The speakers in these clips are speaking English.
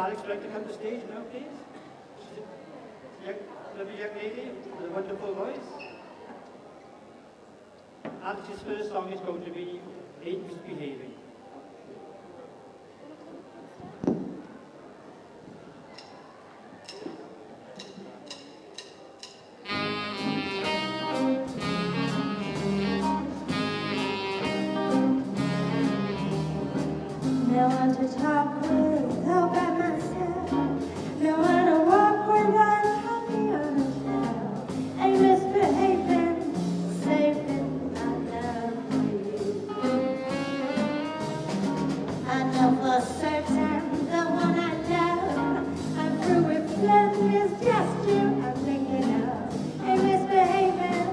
Alex would like to come to stage now, please? Lovely young lady with a wonderful voice. Alex's first song is going to be Ain't Misbehaving. No one to talk with all by myself. No one to walk with, I'm happy on a shelf. Ain't misbehaving, saving my love for you. I know for certain the one I love, I'm through with flirting, is just you I'm thinking of. Ain't misbehaving,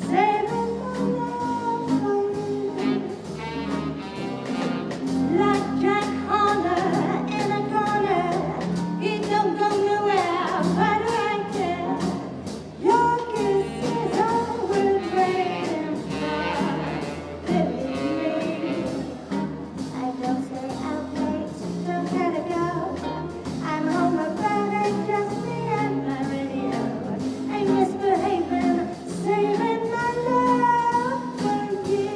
saving my love for you. Like Jack Horner in a corner, he don't go nowhere, why do I care? Your kisses always waiting for, believe me. I don't stay out late, don't gotta go. I'm home about it, just me and my radio. Ain't misbehaving, saving my love for you.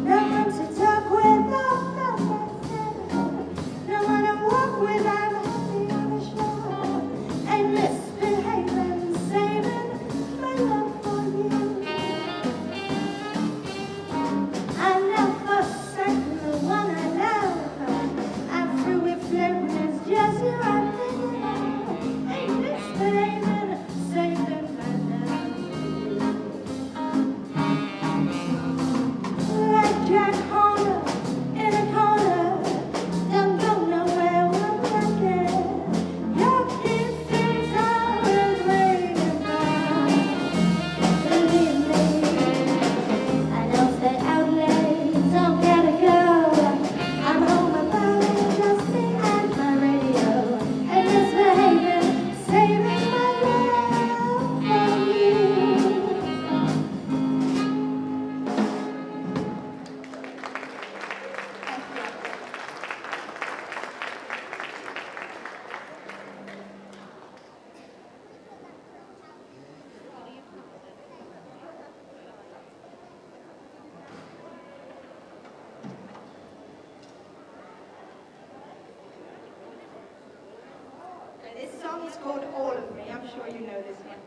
No one to talk with, all by myself. No one to walk with, I'm happy on the shore. Ain't misbehaving, saving my love for you. I know for certain the one I love, I'm through with flirting, it's just you I'm thinking of. Ain't misbehaving, saving my love for you. Like Jack Horner in a corner, don't go nowhere, what would I care? Your kisses always waiting for, believe me. I don't stay out late, don't gotta go. I'm home about it, just me and my radio. Ain't misbehaving, saving my love for you. This song is called All of Me. I'm sure you know this one.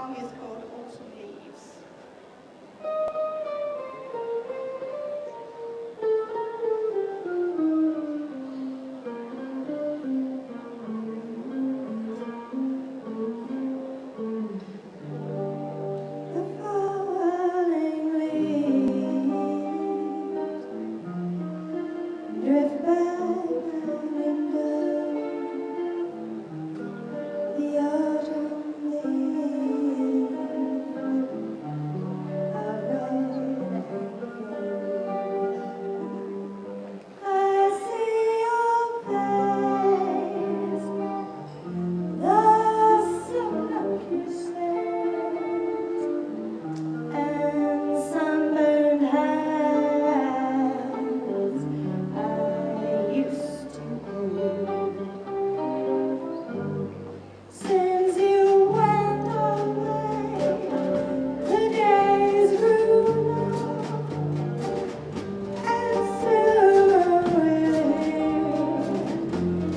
song is called Autumn Leaves. The falling leaves drift by my window. The autumn leaves are red and cold. I see your face, the summer kisses, and sunburned hands I used to hold. Since you went away, the days grew long, and soon we'll hear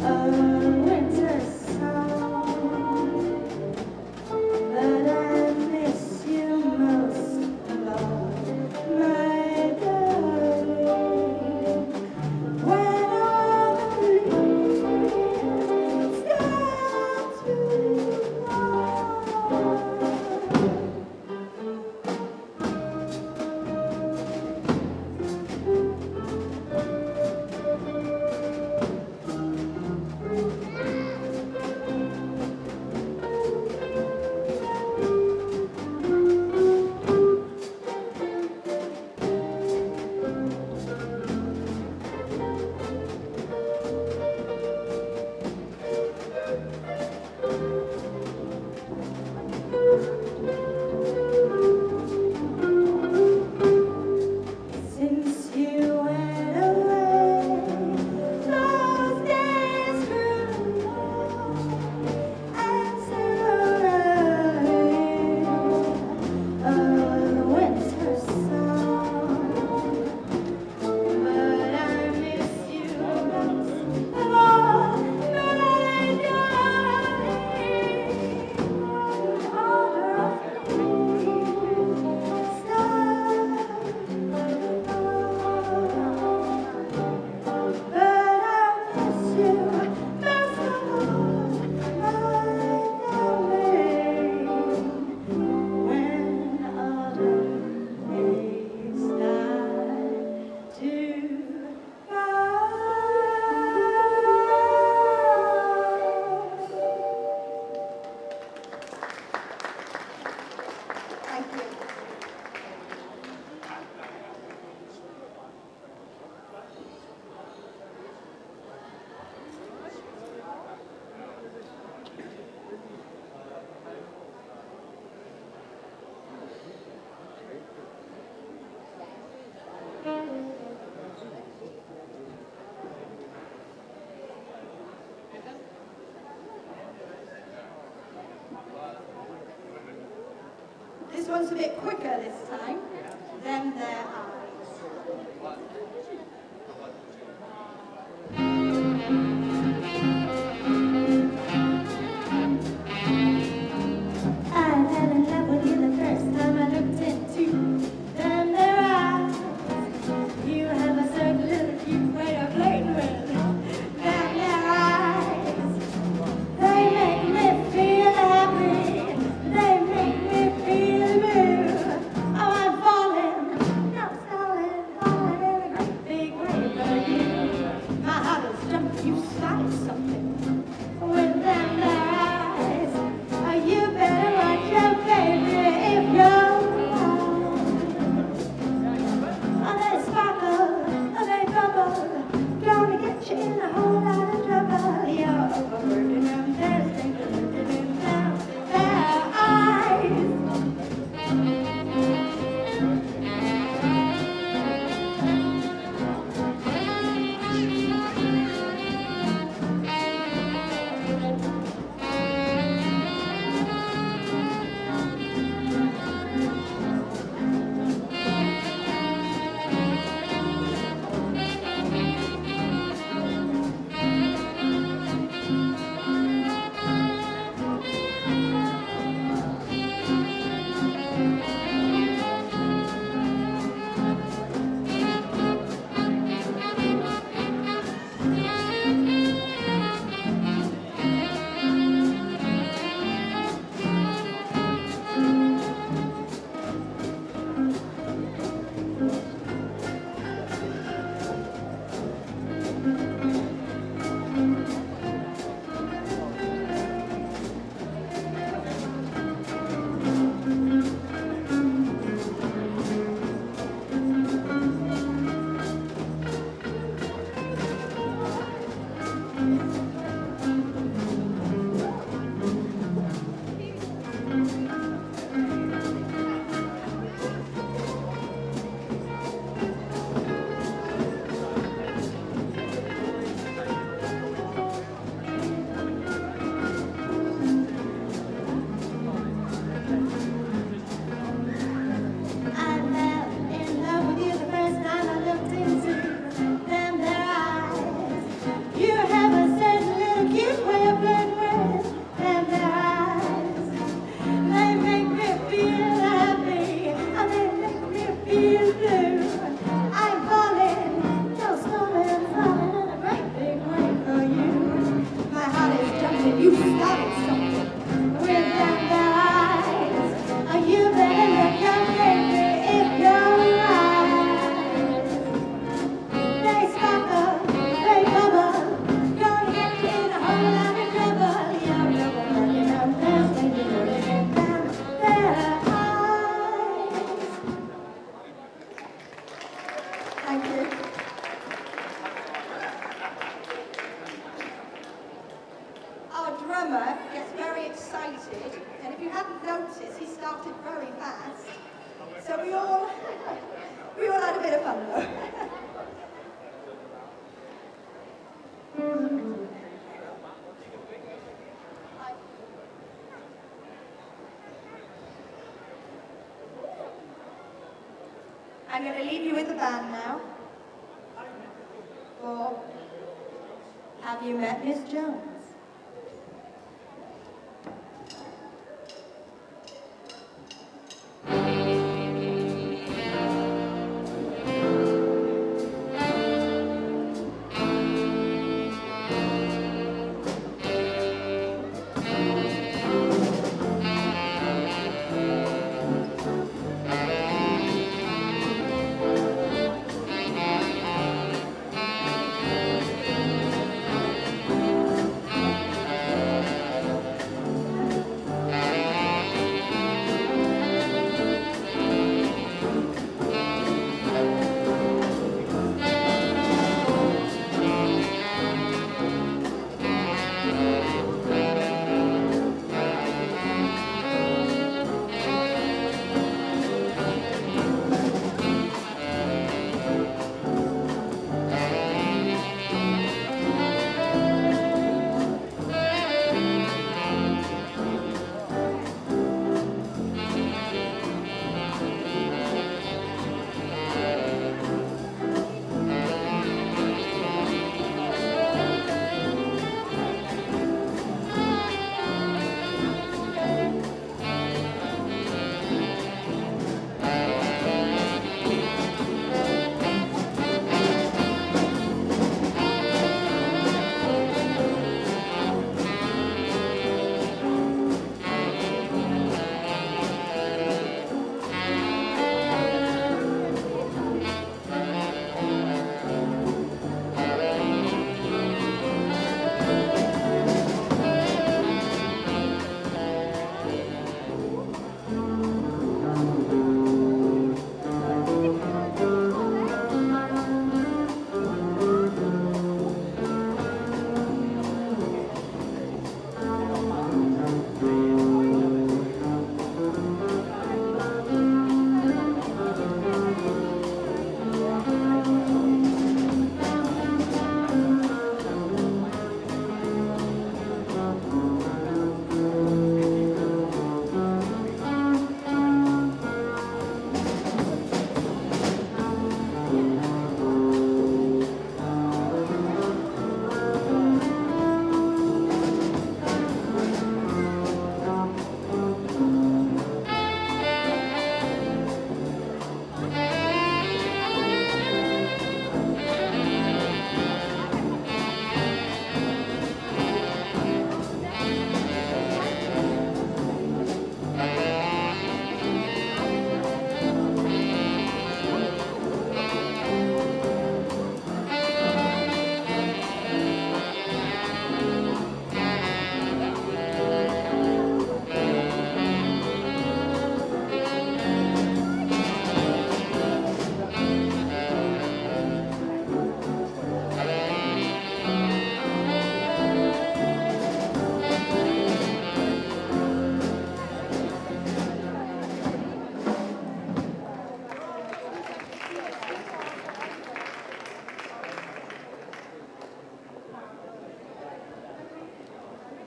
a winter song. But I miss you most of all, my darling. When all the leaves start to fall. Since you went away, those days grew long, and soon I'll hear a winter song. But I miss you most of all, my darling. Thank you. This one's a bit quicker this time than their eyes. I fell in love with you the first time I looked into them their eyes. You have a certain little cute way of playing with them their eyes. They make me feel happy. They make me feel blue. Oh, I'm falling, no, falling in a great big We all, we all had a bit of fun though. I'm going to leave you with the band now. For Have You Met Miss Jones?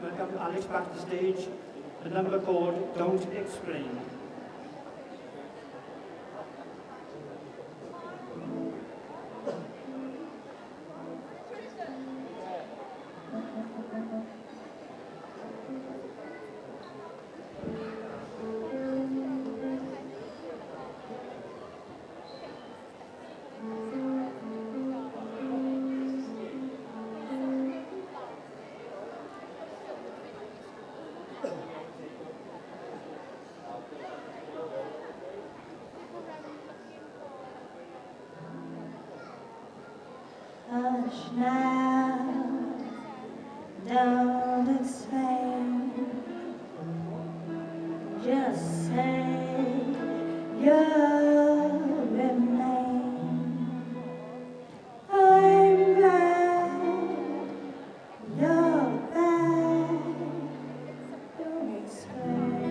Welcome Alex back to the stage. The number called Don't Explain. Hush now, don't explain. Just say you'll remain. I'm glad you're back. Don't explain.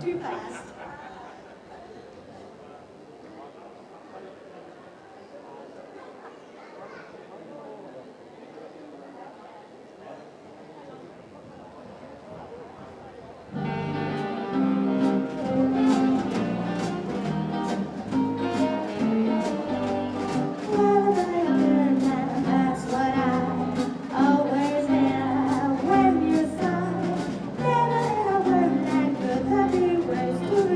Too fast. That's what I always hear when you sigh. Never in a word that could have been words to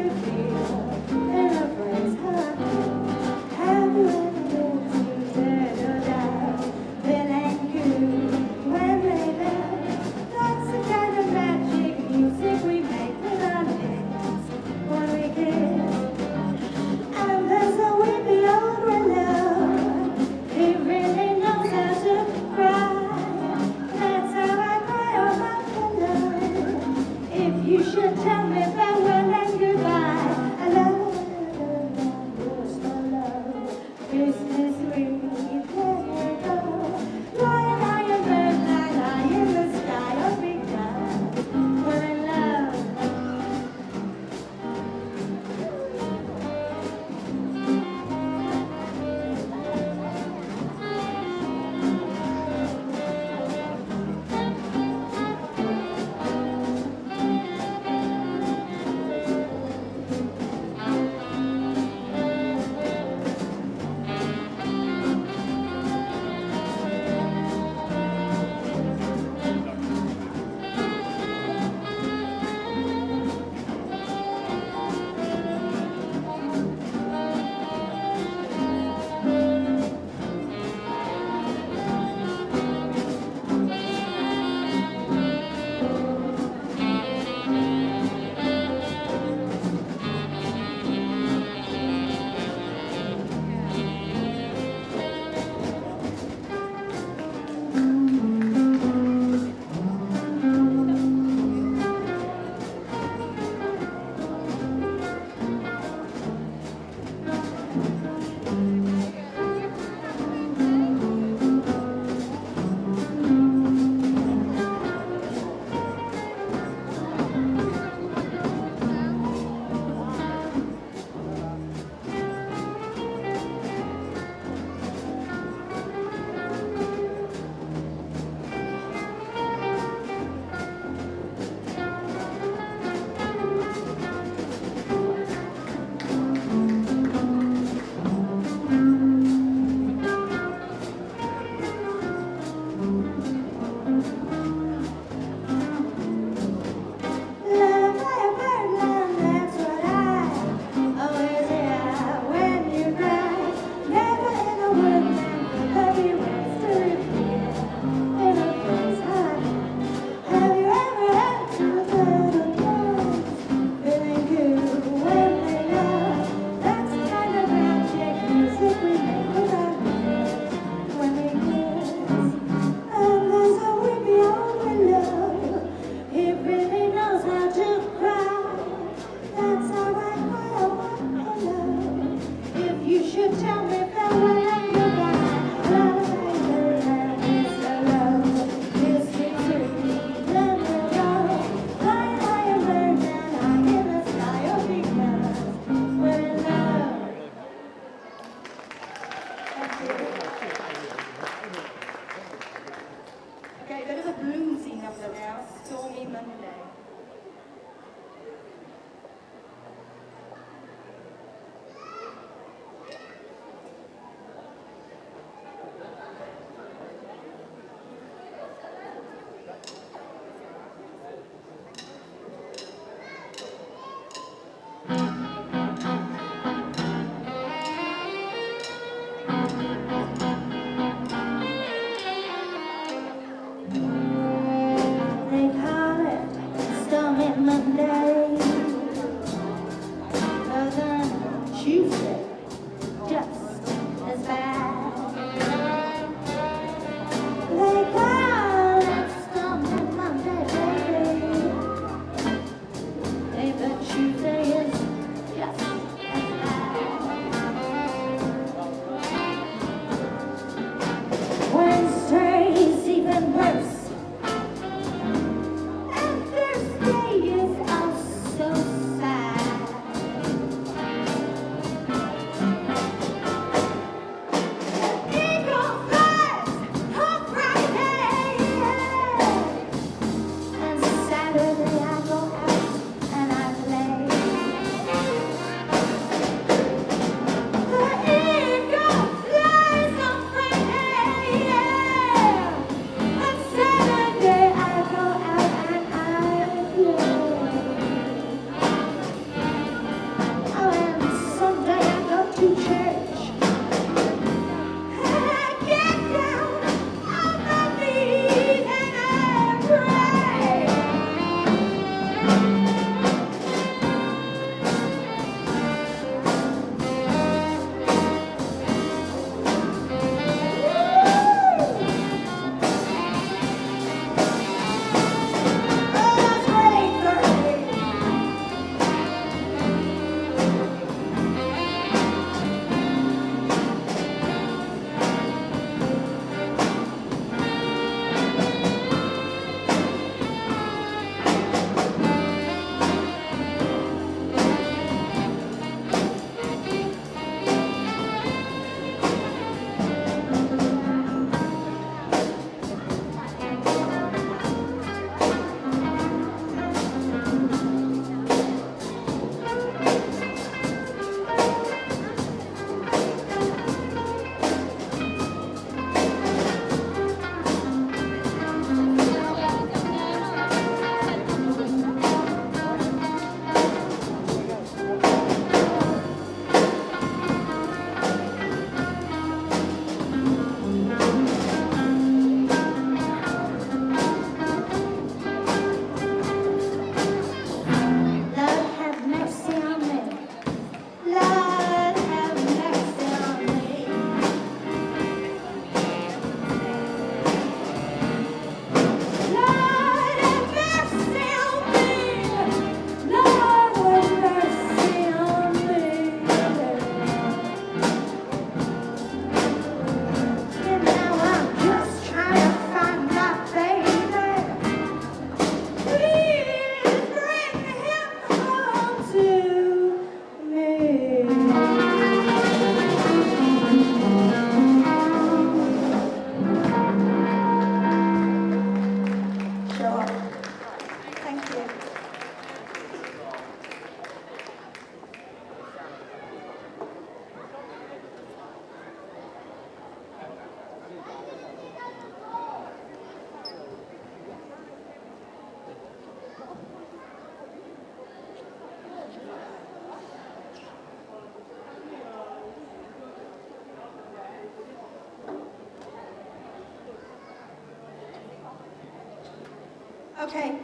Okay,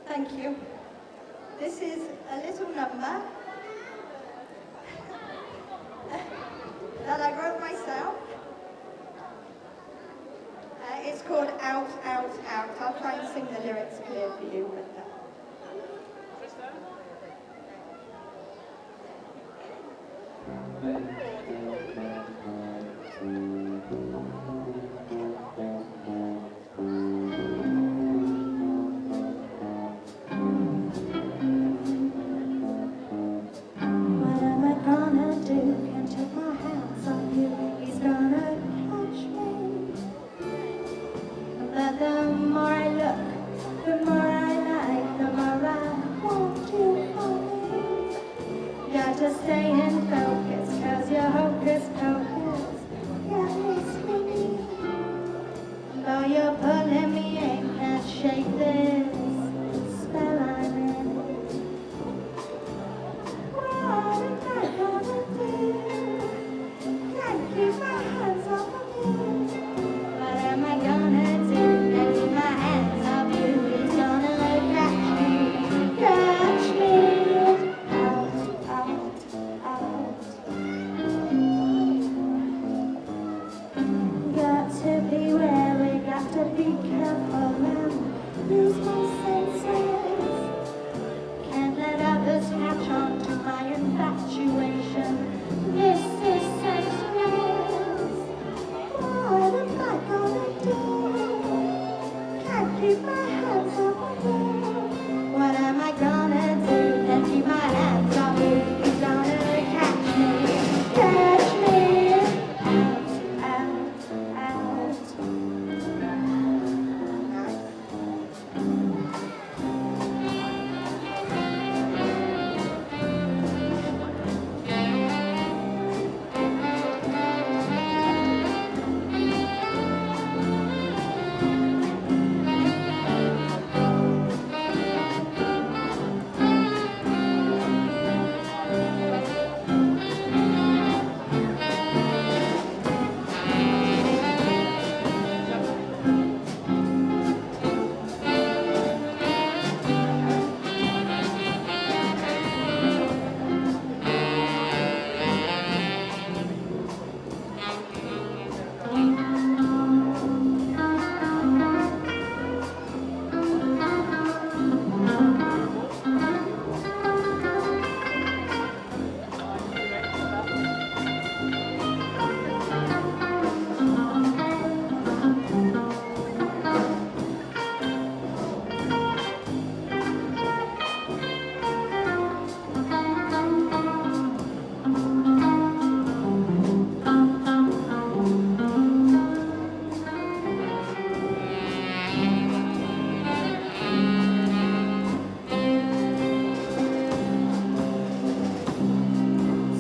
thank you. This is a little number that I wrote myself. It's called Out, Out, Out. I'll try and sing the lyrics clear for you. What am I gonna do? Can't take my hands off you. He's gonna catch me. But the more I look, the more I like, the more I want you for me. Got to stay in focus, 'cause your hocus pocus got me swinging. Though you're pulling me in, can't shake this spell I'm in. What am I gonna do? Can't keep my hands off of you. What am I gonna do? Can't keep my hands off you. He's gonna catch me, catch me. Out, out, out. Got to be wary, got to be careful and lose my senses. Can't let others catch on to my infatuation. This is senseless. What am I gonna do? Can't keep my hands off of you. What am I gonna do? Can't keep my hands off you. He's gonna catch me, catch me. Out, out, out. Nice.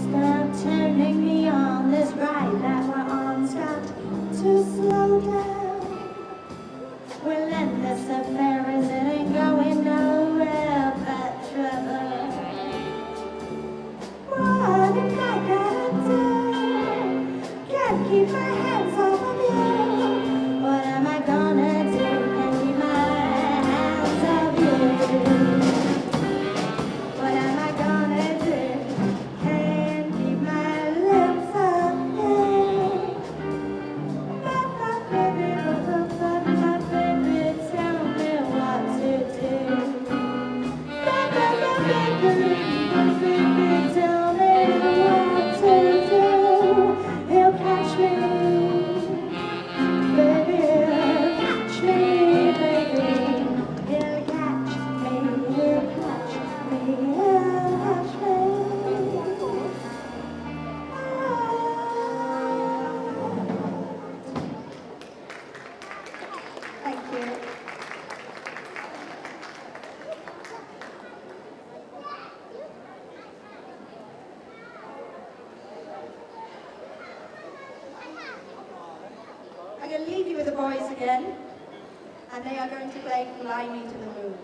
Stop turning me on, this ride that we're on's got to slow down. We'll end this affair as it ain't going nowhere but trouble. What am I gonna do? Can't keep my hands off of you. What am I gonna do? Can't keep my hands off you. What am I gonna do? Can't keep my lips off you. Baby, tell me what to do. Baby, tell me what to do. He'll catch me. Baby, he'll catch me, baby. He'll catch me, he'll catch me, he'll catch me. Thank you. I'm going to leave you with the boys again, and they are going to play Fly Me to the Moon.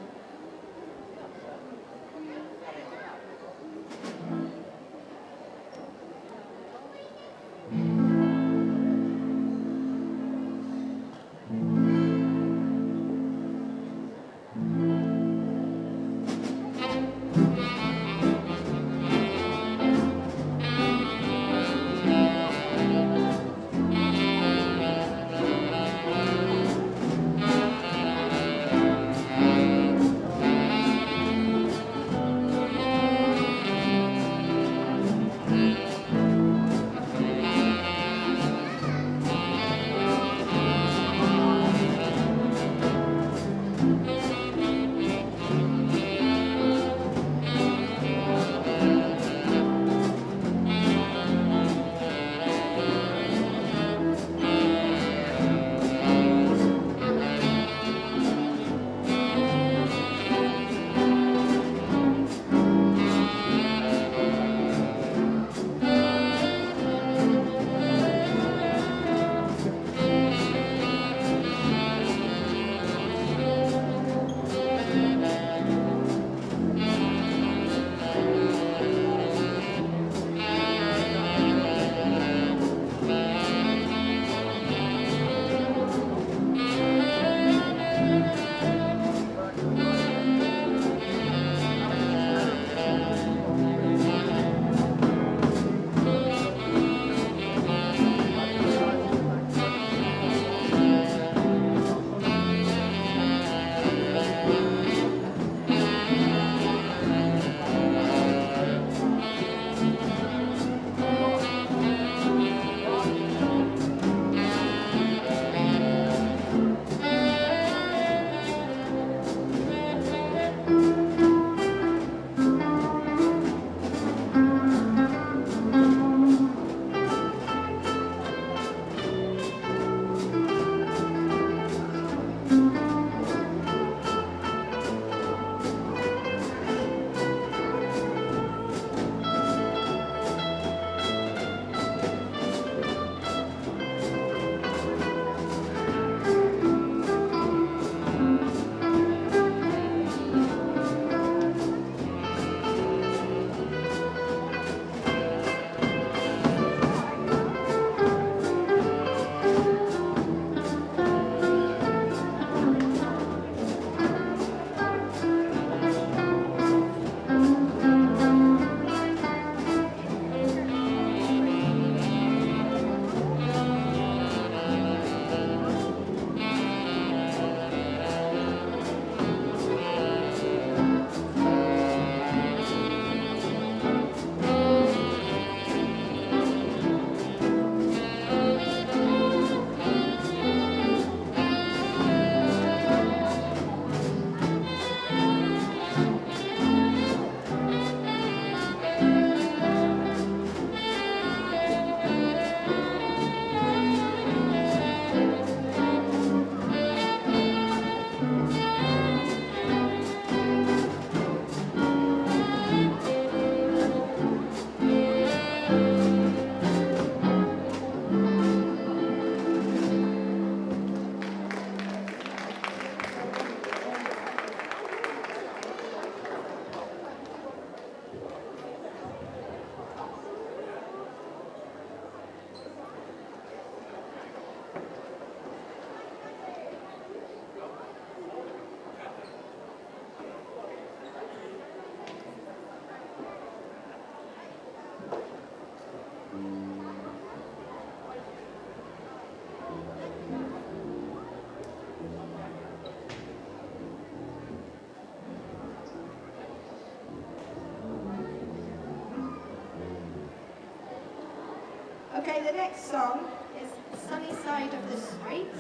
Okay, the next song is Sunny Side of the Street,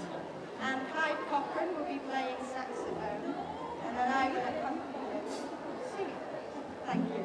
and Clive Cochran will be playing saxophone, and then I will accompany him singing. Thank you.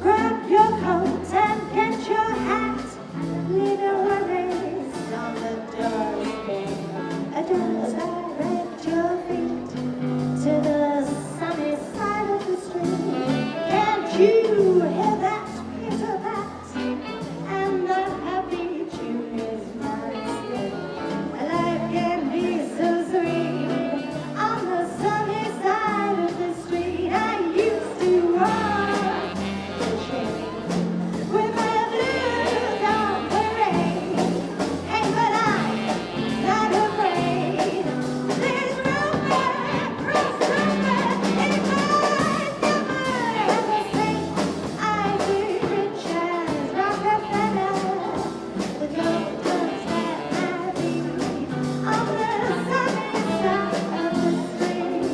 Grab your coat and get your hat. Leave your worries on the doorstep. Just direct your feet to the sunny side of the street. Can't you hear that pitter-pat? And the happy tune is nice. Life can be so sweet on the sunny side of the street. I used to walk with my blues on parade. Hey, but I'm not afraid. There's romance, cross romance in my summer. And the same I be rich as Rockefeller. The gold dust that I be on the sunny side of the street.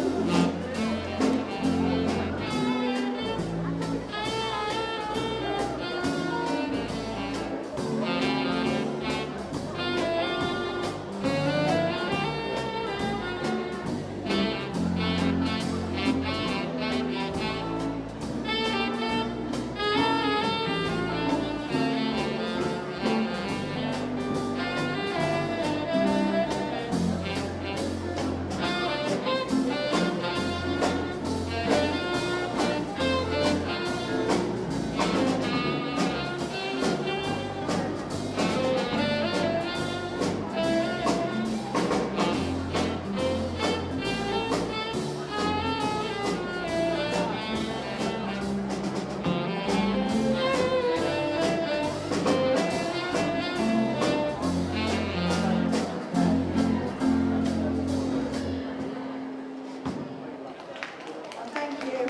Thank you.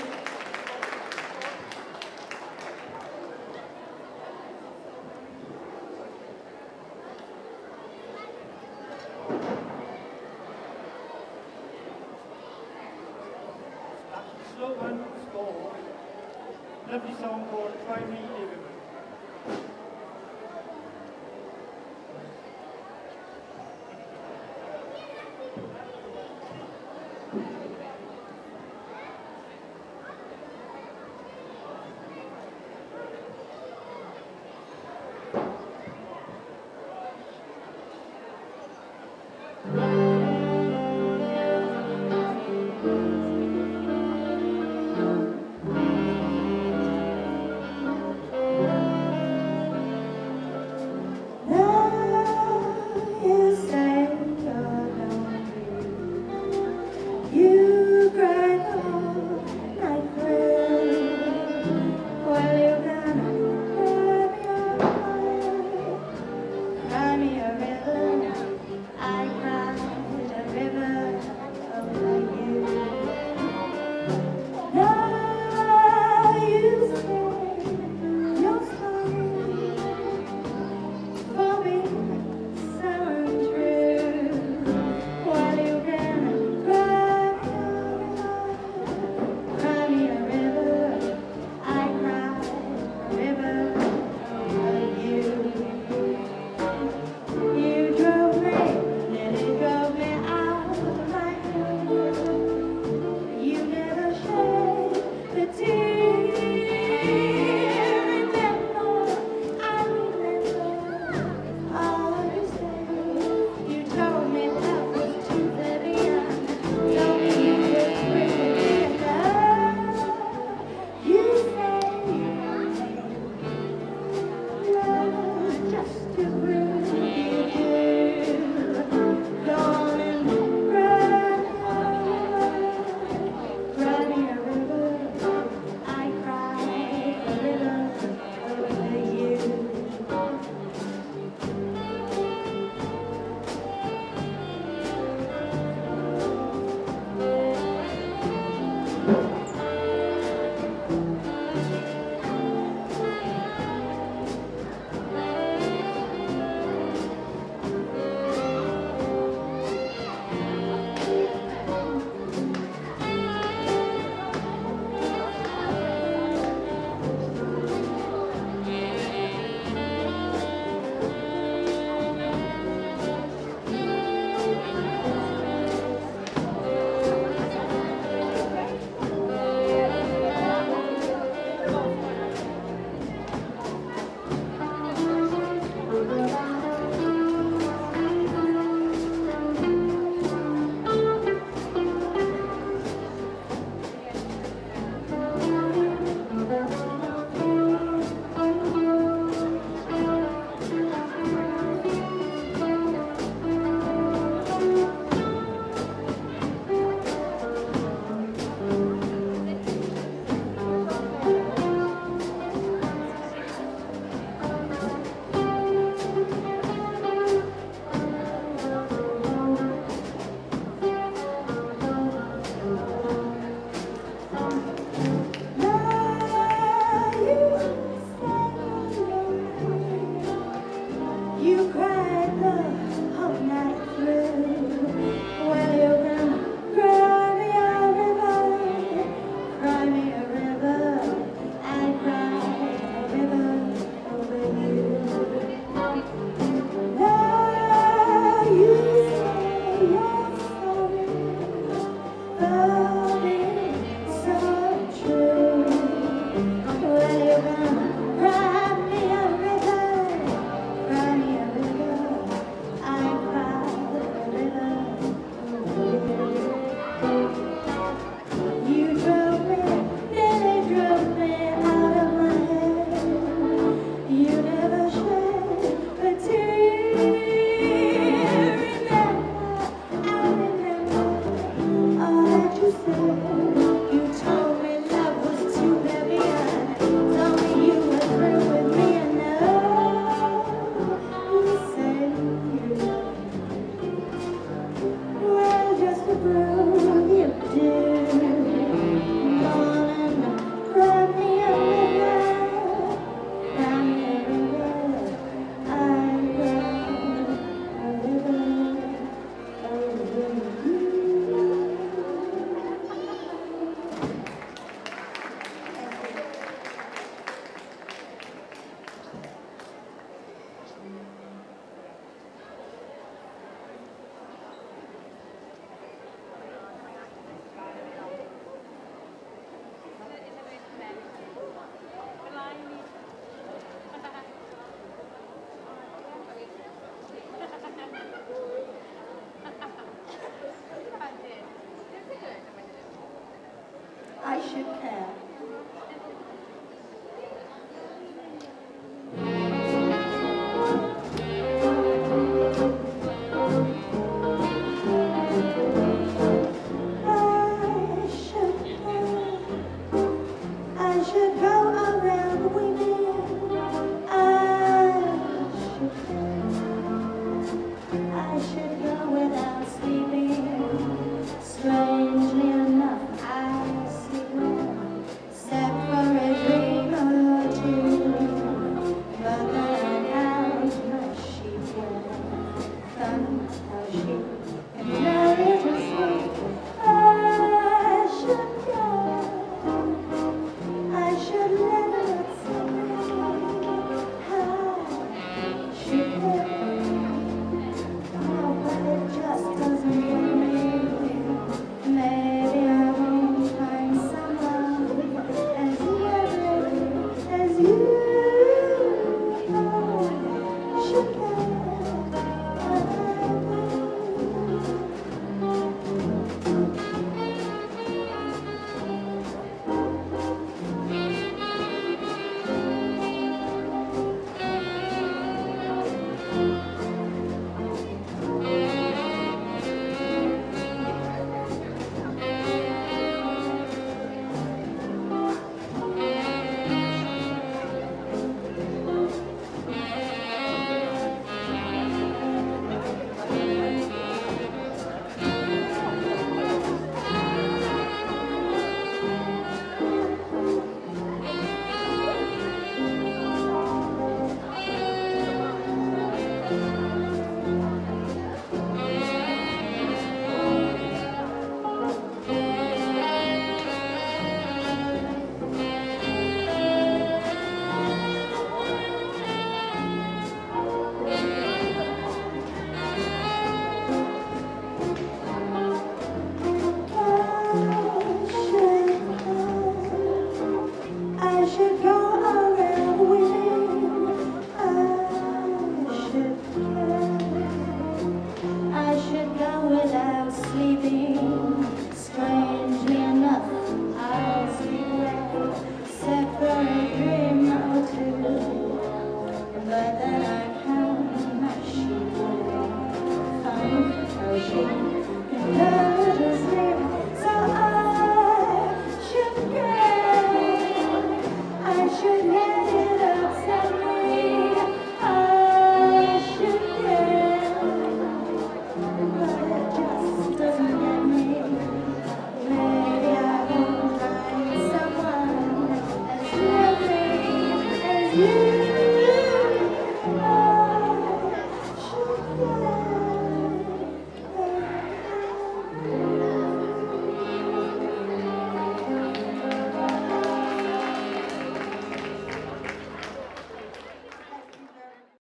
Slow one score. Lovely song called Try Me Live.